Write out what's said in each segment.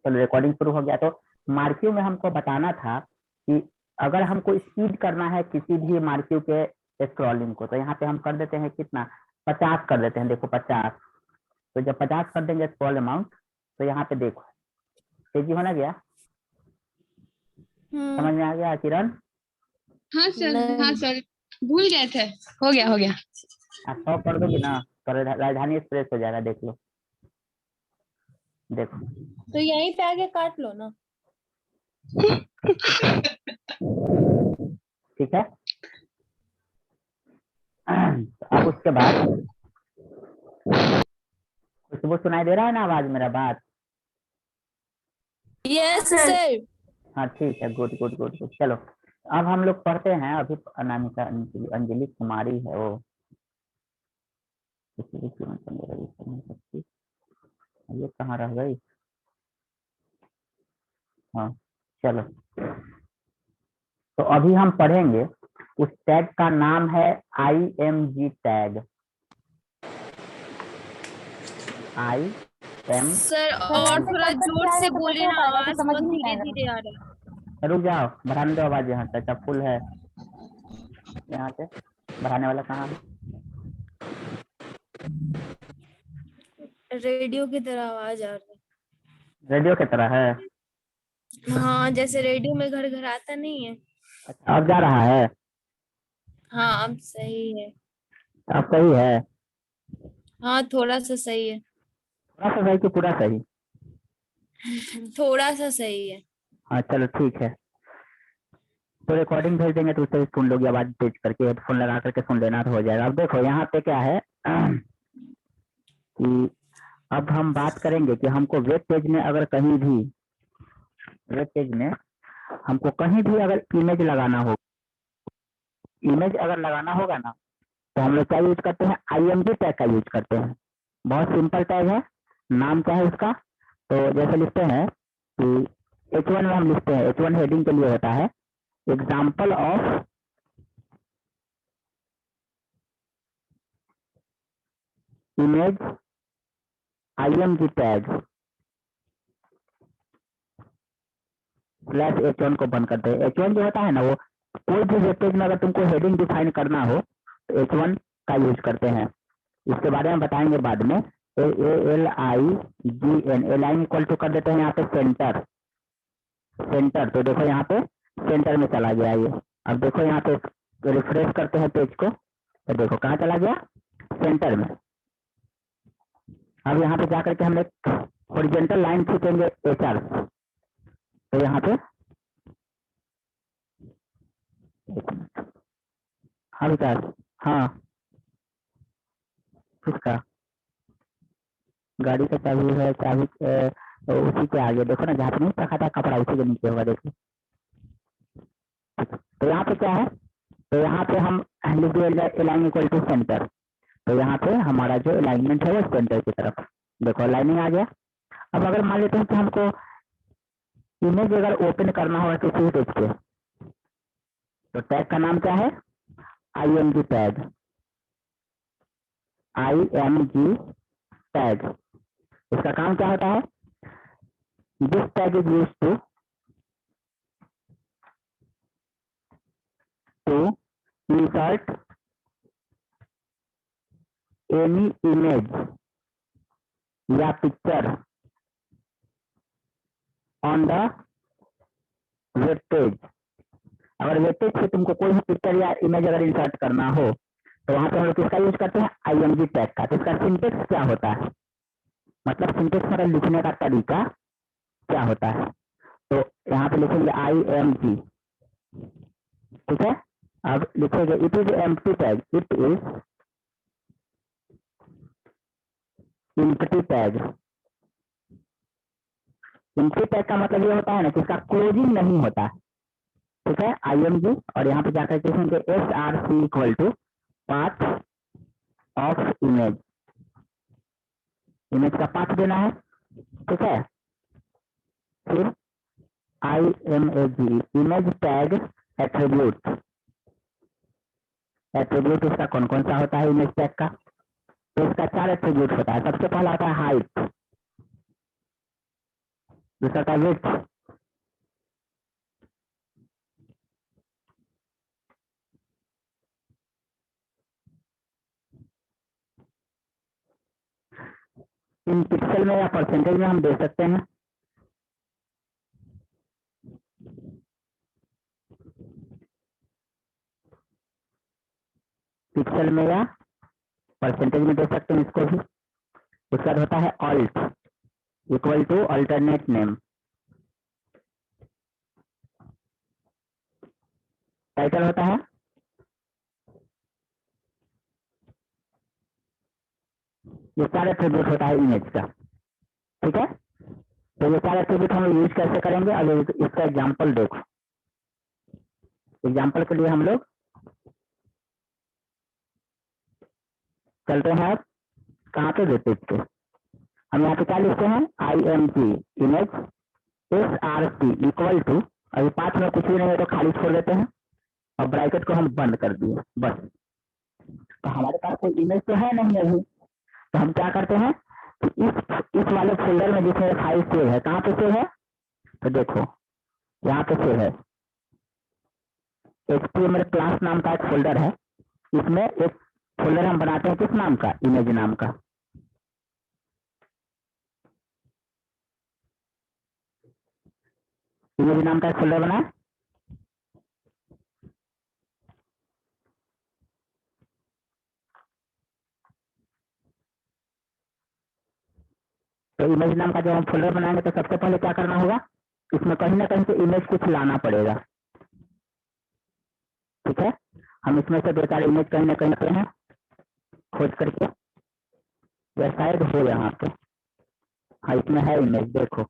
चलो रिकॉर्डिंग शुरू हो गया। तो मार्क्यू में हमको बताना था कि अगर हमको स्पीड करना है किसी भी मार्क्यू के स्क्रॉलिंग को, तो यहाँ पे हम कर देते हैं कितना, 50 कर देते हैं। देखो 50, तो जब 50 कर देंगे स्क्रॉल अमाउंट, तो यहाँ पे देखो तेजी होना गया, समझ में आ गया किरण? हाँ सर भूल गए थे। हो गया हो गया। आप 100 कर दोगे ना तो राजधानी एक्सप्रेस हो जाएगा। देख लो, देखो तो यहीं पे आगे काट लो ना। ठीक है। अब उसके बाद खुशबू सुनाई दे रहा है ना आवाज मेरा बात? Yes sir. हाँ ठीक है, गुड गुड गुड गुड। चलो अब हम लोग पढ़ते हैं। अभी अनामिका अंजलि कुमारी है वो, ये कहाँ रह गई? हाँ चलो, तो अभी हम पढ़ेंगे, उस टैग का नाम है IMG टैग। IM, सर और थोड़ा जोर से बोले ना, आवाज बहुत धीरे धीरे आ रहा है। रुक जाओ, बढ़ाने दो आवाज। यहाँ से अच्छा फुल है, यहाँ से बढ़ाने वाला कहाँ है? रेडियो की तरह आवाज आ रही रेडियो की तरह है? है। हाँ, जैसे रेडियो में घर घर आता नहीं है। अच्छा अब जा रहा है? हाँ अब सही है। अब सही है? हाँ थोड़ा सा सही है। थोड़ा सा सही कि पूरा सही? थोड़ा सा सही है। हाँ चलो ठीक है, तो रिकॉर्डिंग भेज देंगे तो उससे सुन लोगी, आवाज तेज करके हेडफोन लगा करके सुन लेना तो हो जाएगा। अब देखो यहाँ पे क्या है कि अब हम बात करेंगे कि हमको वेब पेज में अगर कहीं भी, वेब पेज में हमको कहीं भी अगर इमेज लगाना हो, इमेज अगर लगाना होगा ना, तो हम लोग क्या यूज करते हैं, IMG टैग का यूज करते हैं। बहुत सिंपल टैग है। नाम क्या है उसका, तो जैसे लिखते हैं कि H1 में हम लिखते हैं, H1 हेडिंग के लिए होता है example of image IMG tag slash H1 को बंद करते हैं। H1 जो होता है ना, वो कोई भी वेब पेज में अगर तुमको हेडिंग डिफाइन करना हो तो H1 का यूज करते हैं। इसके बारे में बताएंगे बाद में। ALIGN, align equal to कर देते हैं यहाँ पे सेंटर, सेंटर। तो देखो यहाँ पे सेंटर में चला गया ये। अब देखो यहाँ पे रिफ्रेश करते हैं पेज को, तो देखो कहाँ चला गया, सेंटर में। अब यहाँ पे जाकर के हम एक हॉरिजॉन्टल लाइन खींचेंगे HR, तो यहाँ पे हाँ विकास, हाँ किसका गाड़ी का चाबी है, चाबी तो उसी के आगे देखो ना, जहाँ पे नहीं रखा था कपड़ा उसी के नीचे होगा, देखो। तो यहाँ पे क्या है, तो यहाँ पे हम लिख दिए अलाइन इक्वल टू सेंटर। तो यहाँ पे हमारा जो अलाइनमेंट है वो सेंटर की तरफ, देखो अलाइनिंग आ गया। अब अगर मान लेते हैं कि हमको इमेज अगर ओपन करना होगा किसी पेज पे, तो टैग का नाम क्या है, IMG टैग, IMG टैग। इसका काम क्या होता है, this tag is used to insert any image या picture on the web page. अगर वेब पेज पे तुमको कोई भी पिक्चर या इमेज अगर इंसर्ट करना हो, तो वहां पे हम लोग किसका यूज करते हैं, IMG टैग का। तो इसका सिंटेक्स क्या होता है, मतलब सिंटेक्स मतलब लिखने का तरीका क्या होता है, तो यहाँ पे लिखेंगे IMG, ठीक है। अब लिखेंगे it is empty tag, it is empty tag. Empty tag का मतलब ये होता है ना कि इसका क्लोजिंग नहीं होता है, ठीक है। IMG और यहाँ पे जाकर लिखेंगे SRC equal to path of image, image का पाथ देना है, ठीक है। फिर IMAG image tag attribute, attribute इसका कौन कौन सा होता है इमेज टैग का, तो इसका 4 एट्रीब्यूट होता है। सबसे पहला होता है हाइट, दूसरा था विड्थ, इन पिक्सल में या परसेंटेज में हम दे सकते हैं। पिक्सल में या परसेंटेज में दे सकते हैं इसको भी। उसके बाद होता है alt equal to alternate name. Title होता है ये सारे एट्रीब्यूट होता है इमेज का, ठीक है। तो ये सारे एट्रीब्यूट हम लोग यूज कैसे करेंगे, अब इसका एग्जांपल देखो। एग्जांपल के लिए हम लोग चलते हैं, अब कहाँ पे देते थे हम, यहाँ पे क्या लिखते हैं, IMG image SRC equal to, अभी पाथ में कुछ भी नहीं है तो खाली छोड़ देते हैं और ब्रैकेट को हम बंद कर दिए बस। तो हमारे पास कोई इमेज तो है नहीं अभी, तो हम क्या करते हैं कि इस वाले फोल्डर में जिसमें फाइल सेव है, कहाँ पे सेव है, तो देखो यहाँ पे सेव है। HTML क्लास नाम का एक फोल्डर है, इसमें एक फोल्डर हम बनाते हैं किस नाम का, इमेज नाम का। इमेज नाम का एक फोल्डर बना, तो इमेज नाम का जब हम फोल्डर बनाएंगे तो सबसे पहले क्या करना होगा, इसमें कहीं ना कहीं से इमेज कुछ लाना पड़ेगा, ठीक है। हम इसमें से दो चार इमेज कहीं ना कहीं पे हैं खोज करके, या शायद हो यहाँ पे, हाँ इसमें है इमेज, देखो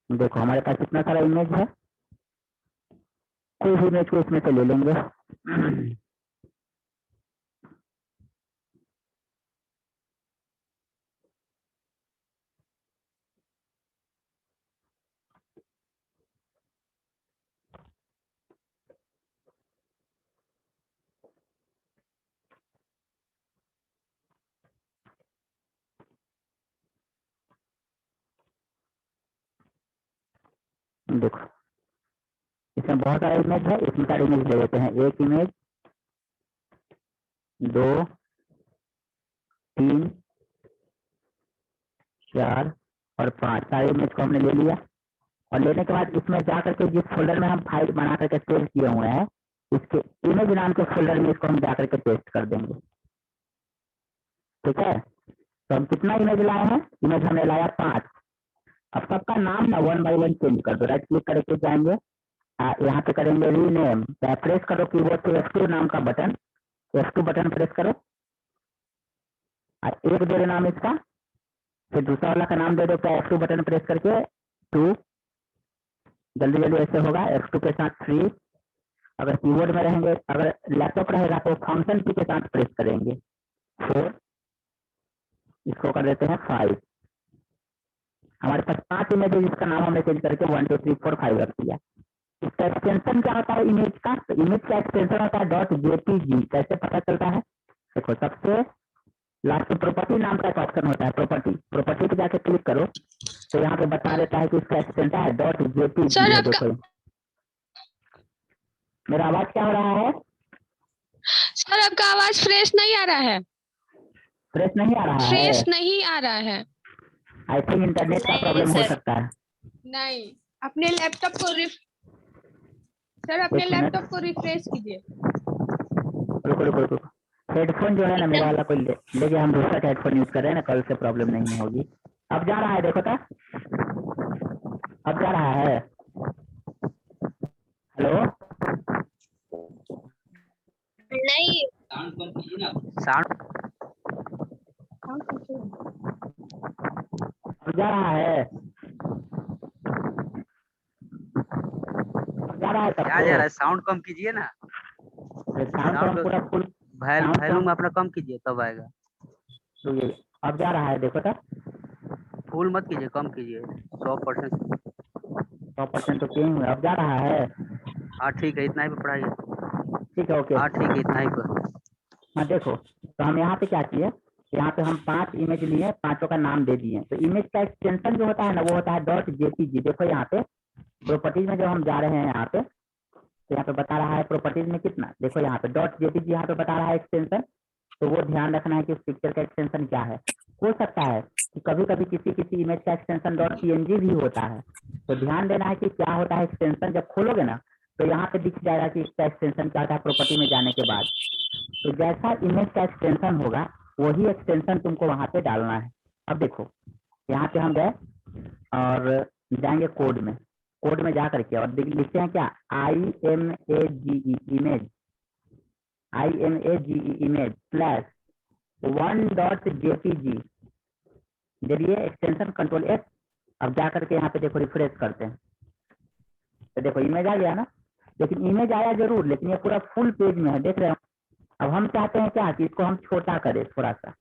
देखो हमारे पास इतना सारा इमेज है, कोई भी इमेज को इसमें से ले लेंगे। देखो इसमें बहुत सारा इमेज है, इसमें सारे इमेज ले लेते हैं, एक इमेज, दो, तीन, चार और पांच, सारे इमेज को हमने ले लिया। और लेने के बाद इसमें जा करके जिस फोल्डर में हम फाइल बना करके सेव किए हुए हैं, इसके इमेज नाम के फोल्डर में इसको हम जा करके पेस्ट कर देंगे, ठीक है। तो हम कितना इमेज लाए हैं, इमेज हमने लाया 5। अब सबका नाम ना 1 बाय 1 चेंज कर दो, राइट क्लिक करके जाएंगे, यहाँ पे करेंगे रीनेम, प्रेस करो कीबोर्ड पे F2 नाम का बटन, F2 बटन प्रेस करो, एक दे दो नाम इसका, फिर दूसरा वाला का नाम दे दो, क्या F2 बटन प्रेस करके 2, जल्दी जल्दी ऐसे होगा, F2 के साथ 3, अगर कीबोर्ड में रहेंगे, अगर लैपटॉप रहेगा तो फंक्शन की के साथ प्रेस करेंगे 4, इसको कर देते हैं 5। हमारे पास 5 इमेज है जिसका नाम हमने चेंज करके 1 2 3 4 5 रख दिया। इसका एक्सटेंशन क्या होता है इमेज का, तो इमेज का एक्सटेंशन होता है .jpg। कैसे पता चलता है, देखो सबसे लास्ट में प्रॉपर्टी नाम का एक ऑप्शन होता है, प्रॉपर्टी पे जाके क्लिक करो तो यहाँ पे बता देता है कि इसका एक्सटेंशन है .jpg है। देखो मेरा आवाज क्या हो रहा है, सर आपका आवाज फ्रेश नहीं आ रहा है, फ्रेश नहीं आ रहा है, फ्रेश नहीं आ रहा है। आई थिंक इंटरनेट का प्रॉब्लम हो सकता है। नहीं, अपने लैपटॉप को सर अपने लैपटॉप को रिफ्रेश कीजिए। रुको, हेडफोन जो है ना मेरा वाला कोई लेके हम दूसरा हेडफोन यूज कर रहे हैं ना, कल से प्रॉब्लम नहीं होगी। अब जा रहा है, देखो था, अब जा रहा है, हेलो नहीं, साउंड अब जा रहा है, अब जा रहा है, क्या जा रहा है, साउंड कम कीजिए ना, साउंड पूरा फुल वॉल्यूम अपना कम कीजिए तब आएगा। तो ये अब जा रहा है, देखो था, फुल मत कीजिए, कम कीजिए 100%। 100% तो किए हुए, अब जा रहा है। हाँ ठीक है, इतना ही पे पढ़ाइए। ठीक है, ओके। हाँ ठीक है, इतना ही पे। हाँ देखो, तो हम यहाँ पे क्या किए, यहाँ पे हम 5 इमेज लिए, पांचों का नाम दे दिए। तो इमेज का एक्सटेंशन जो होता है ना, वो होता है .jpg। देखो यहाँ पे प्रॉपर्टीज में जब हम जा रहे हैं यहाँ पे, तो यहाँ पे बता रहा है प्रॉपर्टीज में कितना, देखो यहाँ पे .jpg यहाँ पे बता रहा है एक्सटेंशन। तो वो ध्यान रखना है कि उस पिक्चर का एक्सटेंशन क्या है। हो सकता है कि कभी कभी किसी इमेज का एक्सटेंशन .png भी होता है, तो ध्यान देना है कि क्या होता है एक्सटेंशन। जब खोलोगे ना तो यहाँ पे दिख जाएगा कि इसका एक्सटेंशन क्या होता है प्रॉपर्टी में जाने के बाद। तो जैसा इमेज का एक्सटेंशन होगा वही एक्सटेंशन तुमको वहां पे डालना है। अब देखो यहाँ पे हम गए और जाएंगे कोड में, कोड में जा करके और लिखते हैं क्या, IMAGE image, IMAGE image slash 1.jpg दे दिए, एक्सटेंशन कंट्रोल S। अब जा करके यहाँ पे देखो रिफ्रेश करते हैं, तो देखो इमेज आ गया ना। लेकिन इमेज आया जरूर, लेकिन ये पूरा फुल पेज में है, देख रहे हो। अब हम चाहते हैं क्या कि इसको हम छोटा करें थोड़ा सा,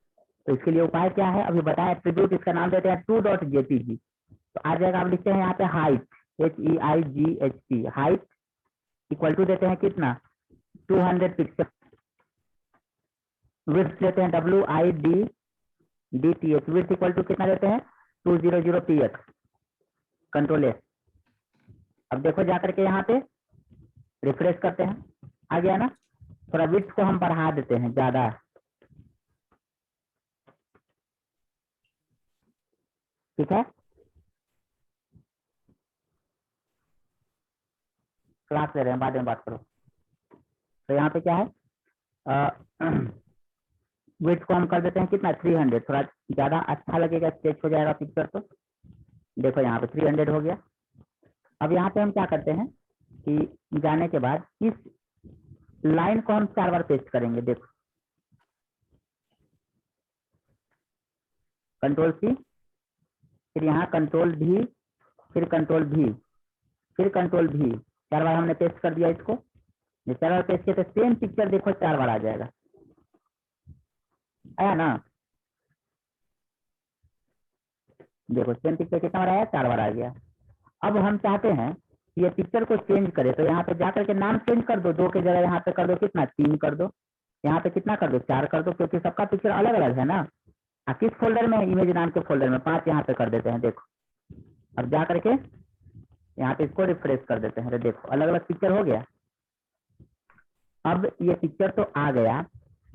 तो इसके लिए उपाय क्या है, अभी बताया एट्रीब्यूट, इसका नाम देते हैं 2.jpg। तो आ जाएगा, आप लिखते हैं यहाँ पे height, HEIGHT, height equal to देते हैं कितना, 200 पिक्सल। विड्थ देते हैं WIDDTH, विड्थ इक्वल टू कितना देते हैं 200px, कंट्रोल S। अब देखो जाकर के यहाँ पे रिफ्रेश करते हैं, आ गया ना। थोड़ा विड्थ को हम बढ़ा देते हैं ज्यादा, ठीक है। क्लास ले रहे हैं, बाद में बात करो। तो यहाँ पे क्या है, विड्थ को हम कर देते हैं कितना 300, थोड़ा ज्यादा अच्छा लगेगा, स्ट्रेच हो जाएगा पिक्चर। तो देखो यहाँ पे 300 हो गया। अब यहाँ पे हम क्या करते हैं कि जाने के बाद इस लाइन को हम 4 बार पेस्ट करेंगे। देखो कंट्रोल C, फिर यहाँ कंट्रोल V, फिर कंट्रोल V, फिर कंट्रोल V, 4 बार हमने पेस्ट कर दिया इसको। जब 4 बार पेस्ट किया तो सेम पिक्चर देखो 4 बार आ जाएगा, आया ना। देखो सेम पिक्चर कितना बार आया, 4 बार आ गया। अब हम चाहते हैं कि ये पिक्चर को चेंज करें, तो यहाँ पे जाकर के नाम चेंज कर दो, 2 की जगह यहाँ पे कर दो कितना 3 कर दो, यहाँ पे कितना कर दो 4 कर दो, क्योंकि सबका पिक्चर अलग अलग है ना। किस फोल्डर में है, इमेज नाम के फोल्डर में, 5 यहाँ पे कर देते हैं। देखो अब जा करके यहाँ पे इसको रिफ्रेश कर देते हैं, तो देखो अलग अलग पिक्चर हो गया। अब ये पिक्चर तो आ गया।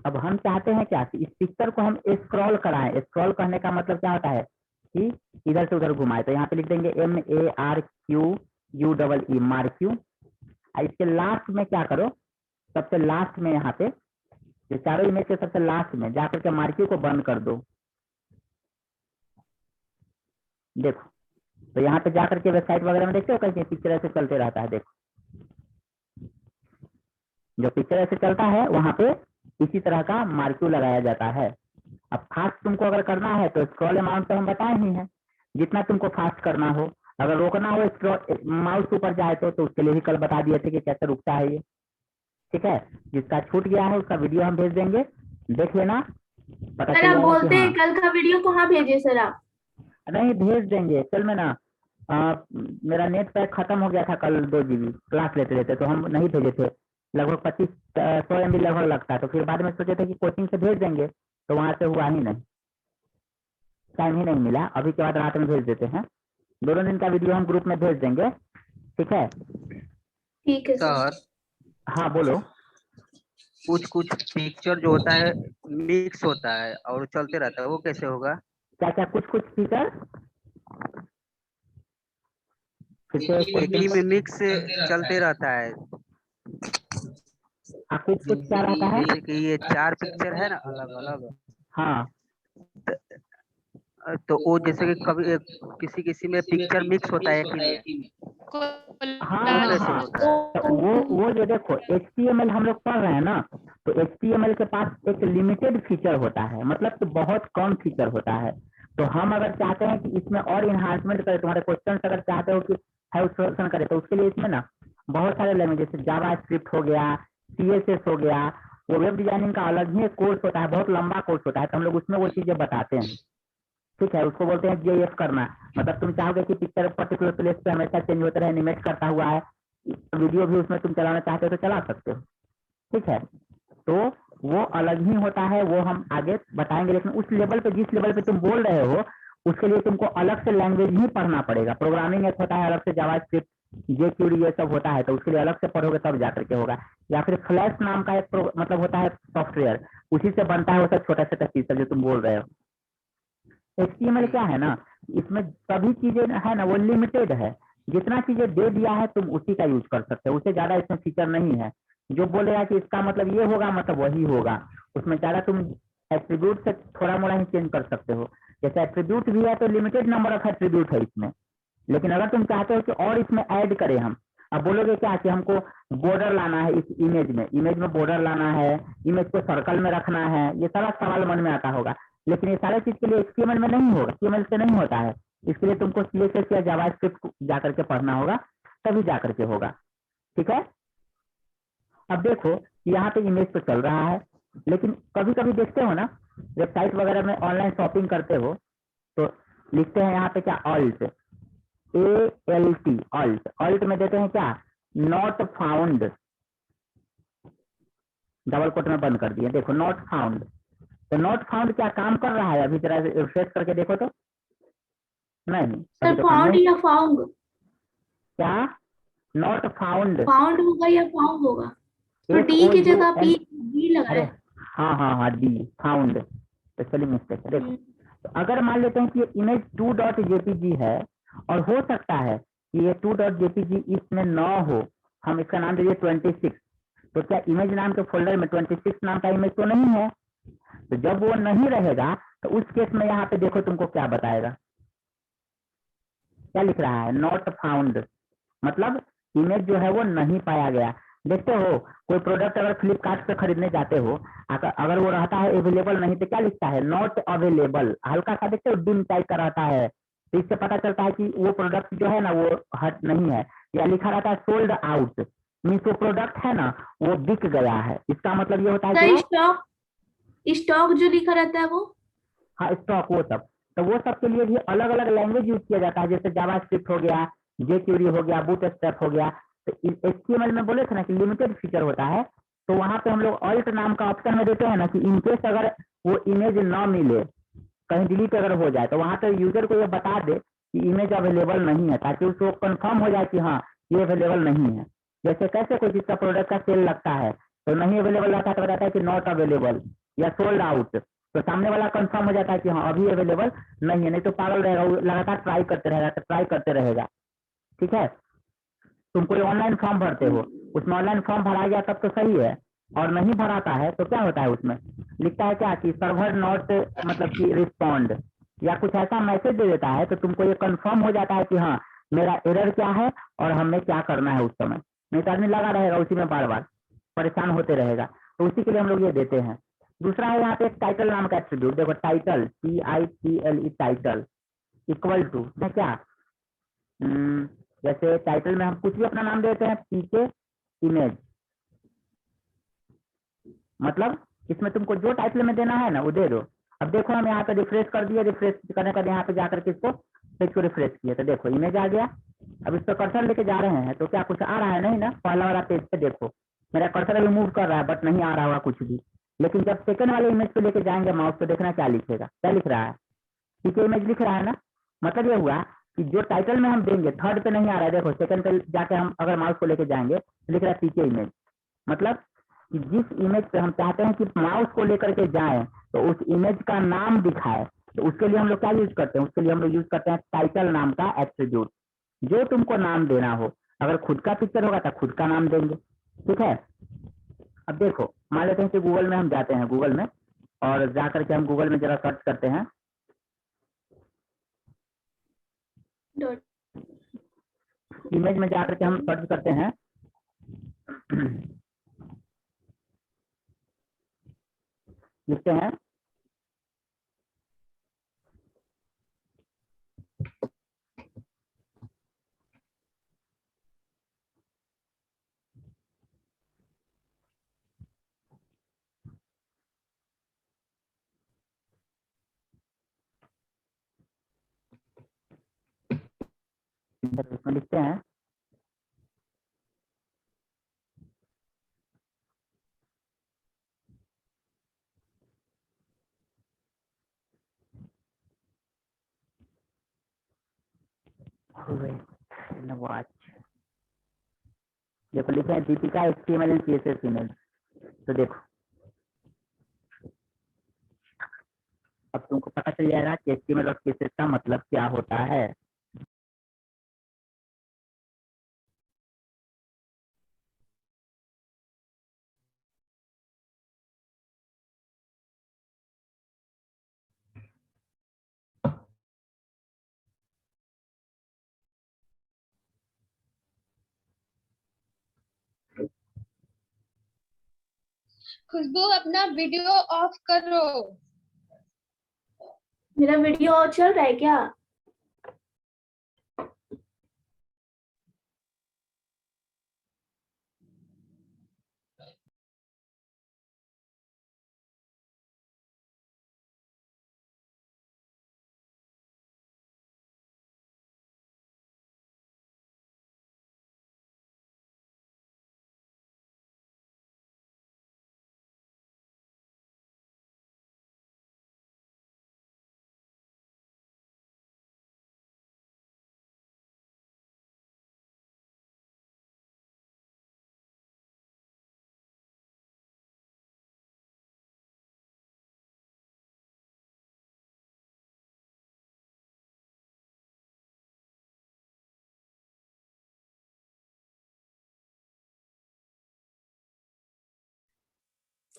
अब हम चाहते हैं क्या कि इस पिक्चर को हम स्क्रॉल कराएं। स्क्रॉल करने का मतलब क्या होता है कि इधर से उधर घुमाए। तो यहाँ पे लिख देंगे MARQUE, मार्क्यू। इसके लास्ट में क्या करो, सबसे लास्ट में यहाँ पे ये चारों इमेज के सबसे लास्ट में जाकर के मार्क्यू को बंद कर दो। देखो तो यहाँ पे जाकर के वेबसाइट वगैरह में देखते हो कहीं पिक्चर ऐसे चलते रहता है। देखो जो पिक्चर ऐसे चलता है वहां पे इसी तरह का मार्क्यू लगाया जाता है। अब फास्ट तुमको अगर करना है तो स्क्रॉल अमाउंट तो हम बताए ही हैं, जितना तुमको फास्ट करना हो। अगर रोकना हो स्क्रॉल माउस ऊपर जाए तो उसके लिए भी कल बता दिए थे कि कैसे रुकता है ये, ठीक है। जिसका छूट गया है उसका वीडियो हम भेज देंगे, देख लेना, पता सर चल आप जाएगा बोलते कि हैं हाँ। कल का वीडियो कहाँ भेजे सर आप? नहीं भेज देंगे, कल में ना मेरा नेट पैक खत्म हो गया था कल 2 GB क्लास लेते लेते, तो हम नहीं भेजे थे। लगभग 25-100 MB लगभग लगता है। तो फिर बाद में सोचे थे कि कोचिंग से भेज देंगे, तो वहां से हुआ ही नहीं, टाइम ही नहीं मिला। अभी के बाद रात में भेज देते हैं, दोनों दिन का वीडियो हम ग्रुप में भेज देंगे, ठीक है। ठीक है सर। सर हाँ बोलो। कुछ पिक्चर जो होता है मिक्स होता है और चलते रहता है, वो कैसे होगा? क्या क्या कुछ फीचर फिर से एक में मिक्स चलते रहता है, कुछ क्या रहता है। जैसे कि ये 4 पिक्चर है ना अलग अलग, हाँ तो वो जैसे कि कभी किसी में पिक्चर मिक्स होता है एक ही में, वो हाँ कैसे हाँ, होता है? तो वो जो देखो HTML हम लोग पढ़ रहे हैं ना, तो HTML के पास एक लिमिटेड फीचर होता है, मतलब कि बहुत कम फीचर होता है। तो हम अगर चाहते हैं कि इसमें और इन्हांसमेंट करें, तुम्हारे क्वेश्चन अगर चाहते हो कि हेल्प सोल्यूशन करें, तो उसके लिए इसमें ना बहुत सारे लैंग्वेज जैसे जावा स्क्रिप्ट हो गया, CSS हो गया, वो वेब डिजाइनिंग का अलग ही कोर्स होता है, बहुत लंबा कोर्स होता है, तो हम लोग उसमें वो चीजें बताते हैं। ठीक है, उसको बोलते हैं जीआईएफ करना। मतलब तुम चाहोगे कि पिक्चर पर्टिकुलर प्लेस पे हमेशा चेंज होता रहे, एनिमेट करता हुआ है, वीडियो भी उसमें तुम चलाना चाहते हो तो चला सकते हो। ठीक है, तो वो अलग ही होता है, वो हम आगे बताएंगे। लेकिन उस लेवल पे, जिस लेवल पे तुम बोल रहे हो, उसके लिए तुमको अलग से लैंग्वेज ही पढ़ना पड़ेगा। प्रोग्रामिंग एक होता है अलग से, जावास्क्रिप्ट, जेक्यूरी, ये सब होता है, तो उसके लिए अलग से पढ़ोगे तब जाकर के होगा। या फिर फ्लैश नाम का एक मतलब होता है सॉफ्टवेयर, उसी से बनता है वो सब छोटा छोटा चीज सब जो तुम बोल रहे हो। HTML क्या है ना, इसमें सभी चीजें है ना, वो लिमिटेड है। जितना चीजें दे दिया है तुम उसी का यूज कर सकते हो, उससे ज्यादा इसमें फीचर नहीं है। जो बोलेगा कि इसका मतलब ये होगा, मतलब वही होगा। उसमें ज्यादा तुम एट्रीब्यूट से थोड़ा मोड़ा ही चेंज कर सकते हो। जैसे एट्रीब्यूट भी है तो लिमिटेड नंबर ऑफ एट्रीब्यूट है इसमें। लेकिन अगर तुम चाहते हो कि और इसमें ऐड करें हम, अब बोलोगे क्या कि हमको बॉर्डर लाना है इस इमेज में बॉर्डर लाना है, इमेज को सर्कल में रखना है, ये सारा सवाल मन में आता होगा। लेकिन ये सारे चीज के लिए HTML में नहीं होगा, HTML से नहीं होता है। इसके लिए तुमको CSS या जावास्क्रिप्ट जाकर के पढ़ना होगा, तभी जाकर के होगा। ठीक है, अब देखो यहाँ पे इमेज तो चल रहा है, लेकिन कभी कभी देखते हो ना, वेबसाइट वगैरह में ऑनलाइन शॉपिंग करते हो तो लिखते हैं यहाँ पे क्या, ऑल्ट, ALT, ऑल्ट। ऑल्ट में देते हैं क्या, नॉट फाउंड, डबल कोट में बंद कर दिए, देखो नॉट फाउंड। तो नॉट फाउंड क्या काम कर रहा है, अभी जरा रिफ्रेश करके देखो तो। नहीं, अभी सर तो काम फाउंड नहीं। या फाउंड? क्या, नॉट फाउंड, फाउंड होगा या फाउंड होगा? तो डी की जगह FOUN, डी लगा अरे है। हाँ हाँ हाँ, डी, फाउंड, तो स्पेलिंग मिस्टेक है। देखो, तो अगर मान लेते हैं कि ये इमेज 2.jpg है, और हो सकता है कि ये 2.jpg इसमें न हो, हम इसका नाम दे दिए 26, तो क्या इमेज नाम के फोल्डर में 26 नाम का इमेज तो नहीं है? तो जब वो नहीं रहेगा तो उस केस में यहाँ पे देखो तुमको क्या बताएगा, क्या लिख रहा है, नॉट फाउंड, मतलब इमेज जो है वो नहीं पाया गया। देखते हो कोई प्रोडक्ट अगर फ्लिपकार्ट से खरीदने जाते हो, अगर वो रहता है अवेलेबल नहीं, तो क्या लिखता है, नॉट अवेलेबल, हल्का सा देखते हो डिम टाइप का रहता है, तो इससे पता चलता है कि वो प्रोडक्ट जो है ना वो हट नहीं है। या लिखा रहता है सोल्ड आउट, मीन्स वो प्रोडक्ट है ना वो बिक गया है, इसका मतलब ये होता है कि सर वो, स्टॉक, स्टॉक जो लिखा रहता है वो? हाँ स्टॉक, वो सब। तो वो सब के लिए भी अलग अलग लैंग्वेज यूज किया जाता है, जैसे जावास्क्रिप्ट हो गया, जेक्यूरी हो गया, बूटस्ट्रैप हो गया। तो HTML में बोले थे ना कि लिमिटेड फीचर होता है, तो वहां पे हम लोग ऑल्ट नाम का ऑप्शन में देते हैं ना कि इनकेस अगर वो इमेज ना मिले, कहीं डिलीट अगर हो जाए, तो वहां पे यूजर को ये बता दे कि इमेज अवेलेबल नहीं है, ताकि उसको कंफर्म हो जाए कि हाँ ये अवेलेबल नहीं है। जैसे कैसे कोई चीज का प्रोडक्ट का सेल लगता है तो नहीं अवेलेबल रहता है तो बताता है कि नॉट अवेलेबल या सोल्ड आउट, तो सामने वाला कंफर्म हो जाता है कि हाँ अभी अवेलेबल नहीं है, नहीं तो पागल रहेगा, वो लगातार ट्राई करते रहेगा, तो ट्राई करते रहेगा। ठीक है, तुम कोई ऑनलाइन फॉर्म भरते हो, उसमें ऑनलाइन फॉर्म भरा गया तब तो सही है, और नहीं भराता है तो क्या होता है, उसमें लिखता है क्या कि सर्वर नॉट, मतलब कि रिस्पॉन्ड, या कुछ ऐसा मैसेज दे देता है, तो तुमको ये कंफर्म हो जाता है कि हाँ मेरा एरर क्या है और हमें क्या करना है उस समय। नहीं तो आदमी लगा रहेगा उसी में, बार बार परेशान होते रहेगा। तो उसी के लिए हम लोग ये देते हैं। दूसरा है यहाँ पे एक टाइटल नाम का एट्रीब्यूट, देखो title, TITLE, title equal to है क्या, जैसे टाइटल में हम कुछ भी अपना नाम देते हैं, पीके इमेज, मतलब इसमें तुमको जो टाइटल में देना है ना वो दे दो। अब देखो हम यहाँ पे रिफ्रेश कर दिए, रिफ्रेश करने का यहाँ पे जाकर के इसको पेज को रिफ्रेश किया तो देखो इमेज आ गया। अब इस पर कर्सर लेके जा रहे हैं तो क्या कुछ आ रहा है, नहीं ना, पहला वाला पेज पे देखो मेरा कर्सर अभी मूव कर रहा है बट नहीं आ रहा होगा कुछ भी। लेकिन जब सेकंड वाले इमेज पे लेके जाएंगे माउस पे, देखना क्या लिखेगा, क्या लिख रहा है, पीके इमेज लिख रहा है ना। मतलब ये हुआ कि जो टाइटल में हम देंगे, थर्ड पे नहीं आ रहा है, देखो सेकंड पे जाके हम अगर माउस को लेके जाएंगे तो लिख रहा है पीके इमेज, मतलब कि जिस इमेज पे हम चाहते हैं कि माउस को लेकर के जाएं तो उस इमेज का नाम दिखाए, तो उसके लिए हम लोग क्या यूज करते हैं, उसके लिए हम लोग यूज करते हैं टाइटल नाम का एट्रीब्यूट। जो तुमको नाम देना हो, अगर खुद का पिक्चर होगा तो खुद का नाम देंगे। ठीक है, अब देखो मान लेते हैं कि गूगल में हम जाते हैं, गूगल में, और जाकर के हम गूगल में जरा सर्च करते हैं, डॉट। इमेज में जाकर के हम सर्च करते हैं लिखते हैं चलो इसमें लिखते हैं वॉच। देखो लिखे हैं Deepika HTML and CSS image. तो देखो अब तुमको पता चल जाएगा कि HTML और CSS का मतलब क्या होता है। खुशबू अपना वीडियो ऑफ करो। मेरा वीडियो और चल रहा है क्या?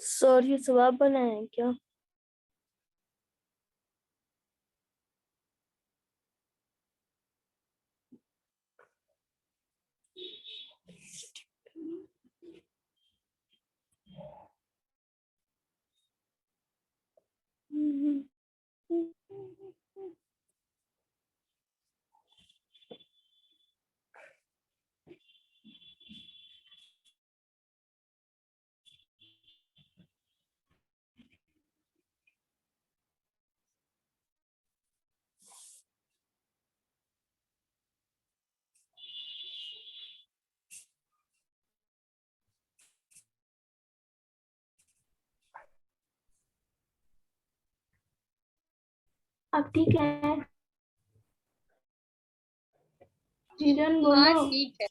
सर ये सवाब बनाए हैं क्या? अब ठीक है? जीरन हाँ बोलो। ठीक है।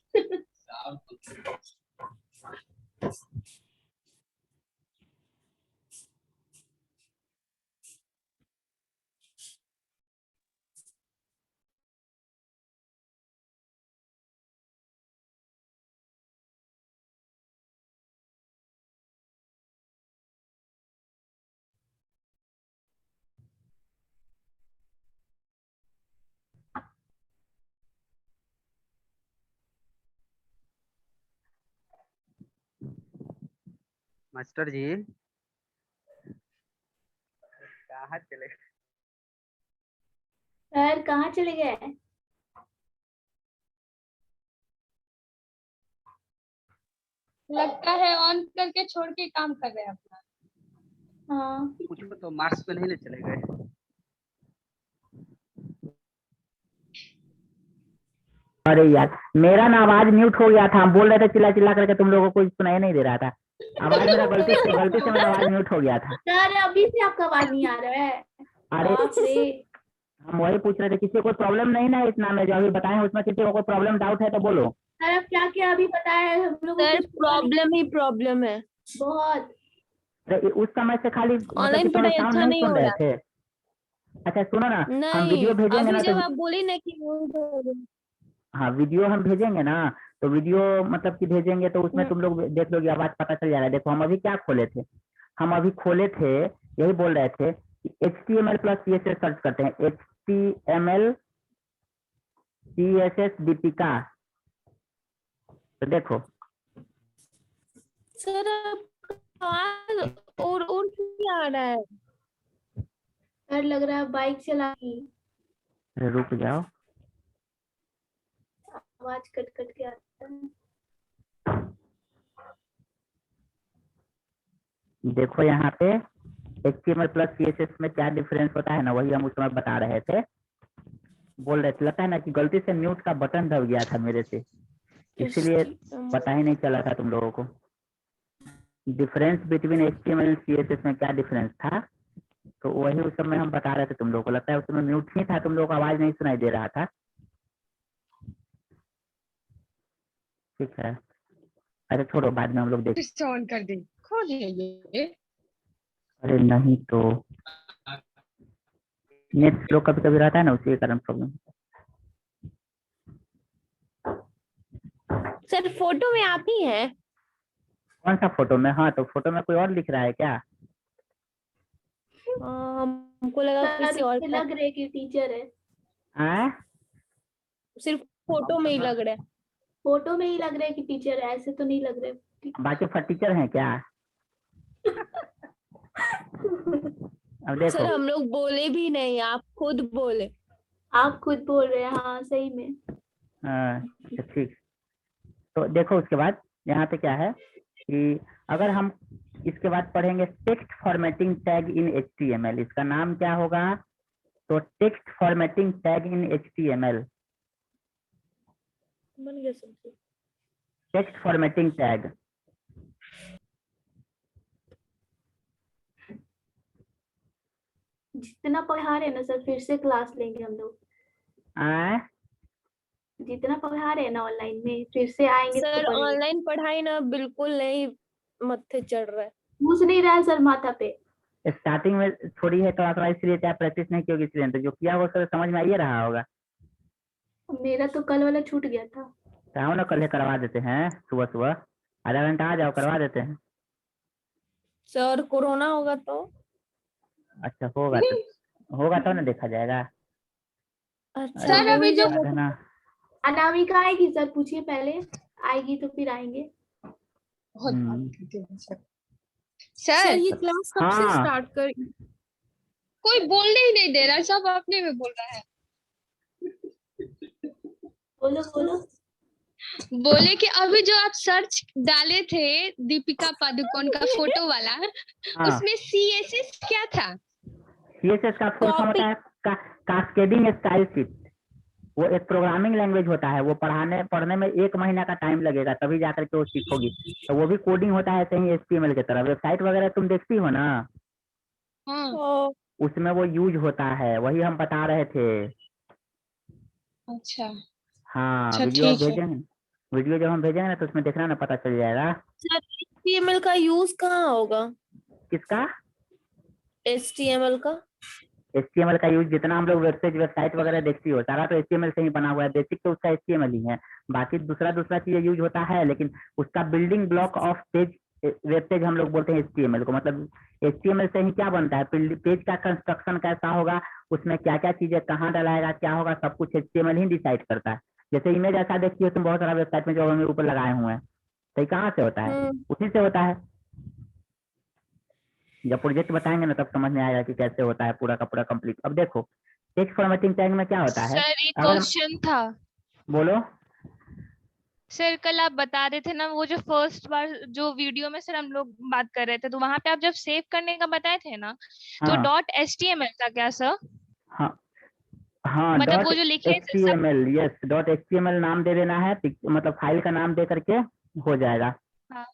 मास्टर जी कहाँ चले? सर कहाँ चले गए? लगता है ऑन करके छोड़ के काम कर रहे हैं अपना। हाँ पूछो तो मार्क्स पे नहीं ले चले गए? अरे यार मेरा ना आवाज म्यूट हो गया था, हम बोल रहे थे चिल्ला चिल्ला करके, तुम लोगों को कुछ सुनाई नहीं दे रहा था। आवाज मेरा गलती से मेरा आवाज म्यूट हो गया था। सर अभी से आपका आवाज नहीं आ रहा है। अरे बाप रे। हम वही पूछ रहे थे किसी को कोई प्रॉब्लम नहीं ना इस नाम में जो अभी बताए उसमें, किसी को कोई प्रॉब्लम डाउट है तो बोलो। सर अब क्या क्या अभी बताया है हम लोग को सर कुछ पता नहीं। प्रॉब्लम ही प्रॉब्लम है। बहुत। अरे उस समय से खाली मतलब कि ऑनलाइन तुम लोग पढ़ाई साउंड अच्छा नहीं नहीं सुन हो रहे रहा। थे। अच्छा सुनो ना, हम नहीं वीडियो भेजेंगे अभी ना जब तो आप बोली ना कि हाँ वीडियो हम भेजेंगे ना, तो वीडियो मतलब कि भेजेंगे तो उसमें तुम लोग देख लोगे, आवाज पता चल जाएगा। देखो हम अभी क्या खोले थे, हम अभी खोले थे यही बोल रहे थे कि HTML प्लस CSS सर्च करते हैं, HTML CSS दीपिका। तो देखो सर आवाज और क्यों आ रहा है? सर लग रहा है बाइक चला रही, रुक जाओ, आवाज कट कट के आता है। देखो यहाँ पे HTML प्लस CSS में क्या डिफरेंस होता है ना, वही हम उस समय बता रहे थे। बोल रहे थे, लगता है ना कि गलती से म्यूट का बटन दब गया था मेरे से, इसलिए पता ही नहीं चला था तुम लोगों को। Difference between HTML and CSS में क्या डिफरेंस था, तो वही उस समय हम बता रहे थे तुम लोगों को। लगता है उस समय म्यूट ही था, तुम लोगों को आवाज नहीं सुनाई दे रहा था। ठीक है, अरे छोड़ो, बाद में हम लोग देख। फिर से ऑन कर दे। कौन है ये? अरे नहीं तो नेट स्लो कभी कभी रहता है ना, उसी के कारण प्रॉब्लम। सर फोटो में आप ही हैं? कौन सा फोटो में? हाँ, तो फोटो में कोई और लिख रहा है क्या? हमको लगा सर किसी और इससे लग रहा है कि टीचर है। हाँ, सिर्फ फोटो में ही लग रहा है। फोटो में ही लग रहा है कि टीचर है, ऐसे तो नहीं लग रहा बाकी फटीचर हैं क्या? अब सर देखो, हम लोग बोले भी नहीं, आप खुद बोले। आप खुद बोल रहे हैं, हाँ सही में। हाँ, अच्छा, ठीक। तो देखो उसके बाद यहाँ पे क्या है कि अगर हम इसके बाद पढ़ेंगे text formatting tag in HTML, इसका नाम क्या होगा? तो text formatting tag in HTML, बन गया सर। Text formatting tag. जितना पढ़ा रहे हैं ना सर, फिर से क्लास लेंगे हम लोग। आ जितना पढ़ा रहे हैं ना ऑनलाइन में, फिर से आएंगे तो सर पढ़ेंगे। ऑनलाइन पढ़ाई ना बिल्कुल नहीं मत्थे चढ़ रहा है। पूछ नहीं रहा है सर माथा पे। स्टार्टिंग में थोड़ी है क्लास वाइज, इसलिए क्या प्रैक्टिस नहीं की होगी स्टूडेंट, जो किया वो सब समझ में आ ही रहा होगा। मेरा तो कल वाला छूट गया था। तो आओ ना, कल करवा देते हैं, सुबह सुबह आधा घंटा आ जाओ, करवा देते हैं। सर कोरोना होगा तो? अच्छा, होगा तो ना देखा जाएगा। अच्छा सर, हो अभी ही जो जाएगा। साधना, अनामिका आएगी सर, पूछिए पहले। आएगी तो फिर आएंगे। बहुत बात हम्म। करते हैं सर। सर सर, ये क्लास कब से हाँ, स्टार्ट कर? कोई बोलने ही नहीं दे रहा, सब अपने में बोल रहा है। बोलो बोलो। बोले कि अभी जो आप सर्च डाले थे दीपिका पादुकोण का फोटो वाला, हाँ, उसमें CSS क्या था? CSS का फुल फॉर्म कॉपी। होता है कास्केडिंग स्टाइल शीट। वो एक प्रोग्रामिंग लैंग्वेज होता है, वो पढ़ने में 1 महीना का टाइम लगेगा, तभी जाकर के वो सीखोगी। तो वो भी कोडिंग होता है ऐसे ही HTML की तरह। वेबसाइट वगैरह तुम देखती हो ना, हाँ, उसमें वो यूज होता है, वही हम बता रहे थे। अच्छा हाँ, अच्छा, वीडियो ठीक है। भेजेंगे, वीडियो जब हम भेजेंगे ना तो उसमें देखना ना, पता चल जाएगा। सर HTML का यूज कहाँ होगा? किसका? HTML का? HTML का यूज जितना हम लोग वेबसाइट वगैरह देखती हो, सारा तो HTML से ही बना हुआ है, बेसिक तो उसका HTML ही है। बाकी दूसरा दूसरा चीज यूज होता है, लेकिन उसका building block of page, web page हम लोग बोलते हैं HTML को। मतलब HTML से ही क्या बनता है, पेज का कंस्ट्रक्शन कैसा होगा, उसमें क्या क्या चीजें कहाँ डलाएगा, क्या होगा, सब कुछ HTML ही डिसाइड करता है। जैसे इमेज ऐसा देखती हो तुम बहुत सारा वेबसाइट में जो हमें ऊपर लगाए हुए हैं, तो ये कहाँ से होता है? उसी से होता है। जब प्रोजेक्ट बताएंगे ना तब समझ में आएगा कि कैसे होता है पूरा का पूरा कंप्लीट। अब देखो, टेक्स्ट फॉर्मेटिंग टैग में क्या होता है? सर एक अगर क्वेश्चन था। बोलो। सर कल आप बता रहे थे ना, वो जो फर्स्ट बार जो वीडियो में सर हम लोग बात कर रहे थे, तो वहां पे आप जब सेव करने का बताए थे ना, तो हाँ .html था क्या सर? हाँ हाँ, मतलब डॉट वो जो लिखे एच टी सब। एम एल यस, .html नाम दे देना है, मतलब फाइल का नाम दे करके हो जाएगा। हाँ,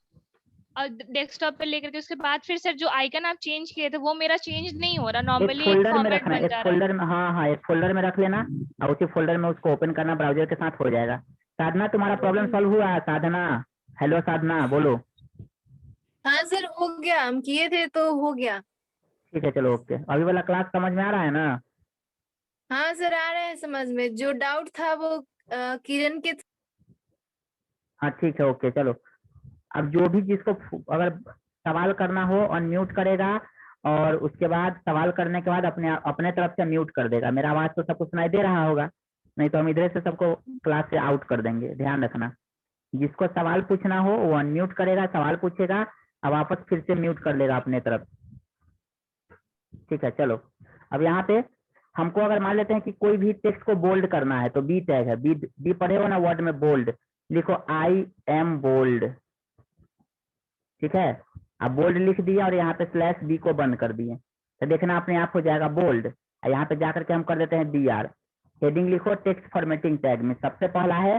और डेस्कटॉप पे लेकर के उसके बाद फिर सर जो आइकन आप चेंज किए थे वो मेरा चेंज नहीं हो रहा, एक नॉर्मली एक फोल्डर में फॉर्मेट रखना, बन एक जा रहा है। फोल्डर में, हाँ हाँ, एक फोल्डर में रख लेना, और उसी फोल्डर में उसको ओपन करना, ब्राउजर के साथ हो जाएगा। साधना, तुम्हारा प्रॉब्लम सॉल्व हुआ है? साधना, हेलो साधना, बोलो। हाँ सर, हो गया, हम किए थे तो हो गया। ठीक है, चलो ओके। अभी वाला क्लास समझ में आ रहा है ना? हाँ सर, आ रहे हैं समझ में। जो डाउट था वो किरण के हाँ ठीक है, ओके, चलो। अब जो भी जिसको अगर सवाल करना हो अनम्यूट करेगा, और उसके बाद सवाल करने के बाद अपने अपने तरफ से म्यूट कर देगा। मेरा आवाज तो सबको सुनाई दे रहा होगा, नहीं तो हम इधर से सबको क्लास से आउट कर देंगे, ध्यान रखना। जिसको सवाल पूछना हो वो अनम्यूट करेगा, सवाल पूछेगा, और वापस फिर से म्यूट कर लेगा अपने तरफ। ठीक है, चलो। अब यहाँ पे हमको अगर मान लेते हैं कि कोई भी टेक्स्ट को बोल्ड करना है, तो बी टैग है, बी बी पढ़े हो ना वर्ड में, बोल्ड लिखो, आई एम बोल्ड। ठीक है, अब बोल्ड लिख दिया और यहाँ पे /b को बंद कर दिए, तो देखना अपने आप हो जाएगा बोल्ड। और यहाँ पे जाकर के हम कर देते हैं BR, हेडिंग लिखो टेक्स्ट फॉर्मेटिंग टैग में सबसे पहला है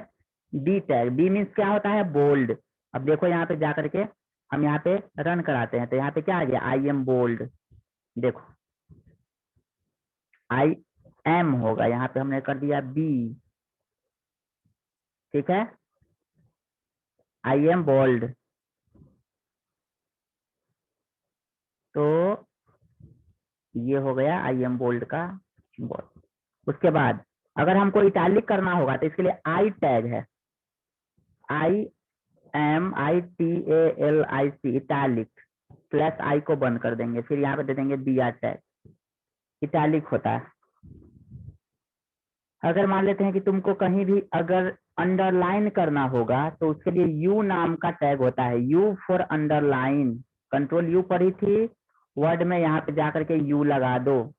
बी टैग। बी मीन्स क्या होता है? बोल्ड। अब देखो यहाँ पे जाकर के हम यहाँ पे रन कराते हैं तो यहाँ पे क्या आ गया? I am bold. देखो आई एम होगा, यहाँ पे हमने कर दिया बी। ठीक है, आई एम बोल्ड। तो ये हो गया आई एम बोल्ड का बोल्ड। उसके बाद अगर हमको इटैलिक करना होगा तो इसके लिए आई टैग है, IMITALIC इटैलिक। प्लस आई को बंद कर देंगे, फिर यहाँ पे दे देंगे BR टैग, इटैलिक होता है। अगर मान लेते हैं कि तुमको कहीं भी अगर अंडरलाइन करना होगा तो उसके लिए यू नाम का टैग होता है, you for underline. Control you पढ़ी थी वर्ड में, यहाँ पे जाकर के यू लगा दो,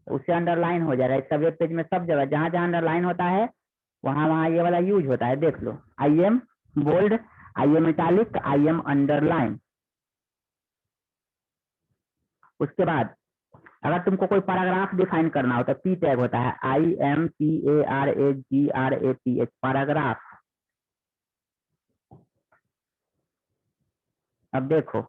उससे अंडरलाइन हो जाएगा। इसका वेब पेज में सब जगह जहां जहां अंडरलाइन होता है वहां वहां ये वाला यूज होता है। देख लो, I am bold, I am italic, I am underline. उसके बाद अगर तुमको कोई पैराग्राफ डिफाइन करना हो तो पी टैग होता है, IMPARAGRAPH पैराग्राफ। अब देखो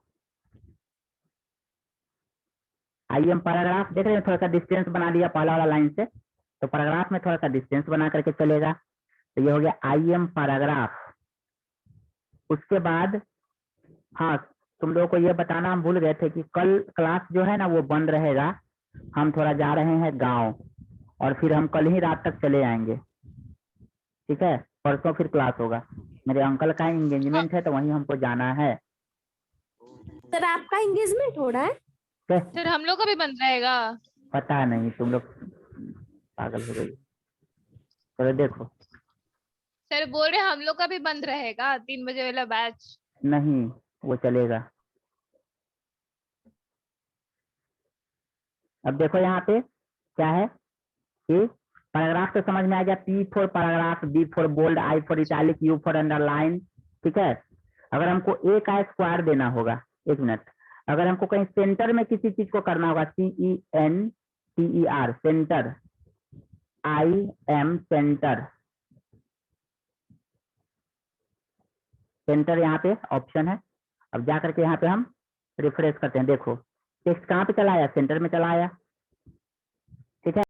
आई एम पैराग्राफ, देख रहे हैं थोड़ा सा डिस्टेंस बना दिया पहला वाला लाइन से, तो पैराग्राफ में थोड़ा सा डिस्टेंस बना करके चलेगा। तो ये हो गया आई एम पैराग्राफ। उसके बाद हाँ, तुम लोगों को ये बताना हम भूल गए थे कि कल क्लास जो है ना वो बंद रहेगा। हम थोड़ा जा रहे हैं गांव और फिर हम कल ही रात तक चले आएंगे। ठीक है, परसों फिर क्लास होगा। मेरे अंकल का एंगेजमेंट है तो वहीं हमको जाना है। सर आपका एंगेजमेंट हो रहा है? सर हम लोग का भी बंद रहेगा? पता नहीं, तुम लोग पागल हो गई। चलो देखो, सर बोल रहे हम लोग का भी बंद रहेगा 3 बजे वाला बैच? नहीं वो चलेगा। अब देखो यहाँ पे क्या है कि पैराग्राफ तो समझ में आ गया, P for paragraph, B for bold, I for italic, U for underline. ठीक है, अगर हमको A का स्क्वायर देना होगा, एक मिनट, अगर हमको कहीं सेंटर में किसी चीज को करना होगा, CENTER centre, IM centre, centre यहाँ पे ऑप्शन है। अब जाकर के यहाँ पे हम रिफ्रेश करते हैं, देखो टेक्स्ट कहाँ पे चला आया? सेंटर में चला आया।